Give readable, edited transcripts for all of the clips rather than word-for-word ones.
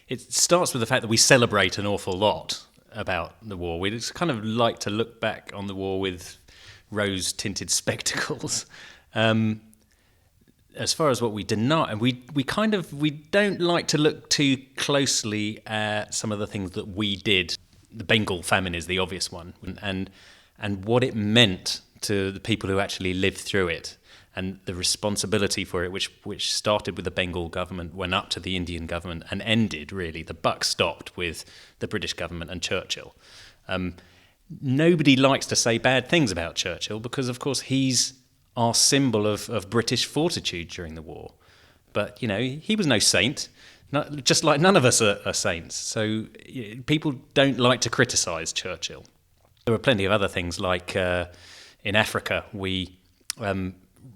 it starts with the fact that we celebrate an awful lot about the war. We just kind of like to look back on the war with rose-tinted spectacles. As far as what we deny, and we don't like to look too closely at some of the things that we did. The Bengal famine is the obvious one, and what it meant to the people who actually lived through it, and the responsibility for it, which started with the Bengal government, went up to the Indian government, and ended, really, the buck stopped with the British government and Churchill. Nobody likes to say bad things about Churchill because, of course, he's our symbol of British fortitude during the war. But, he was no saint, just like none of us are saints. So people don't like to criticise Churchill. There were plenty of other things, like in Africa, we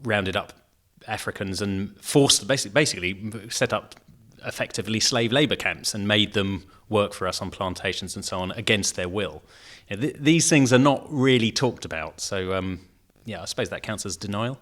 rounded up Africans and forced, basically set up effectively slave labour camps and made them work for us on plantations and so on against their will. These things are not really talked about. So, I suppose that counts as denial.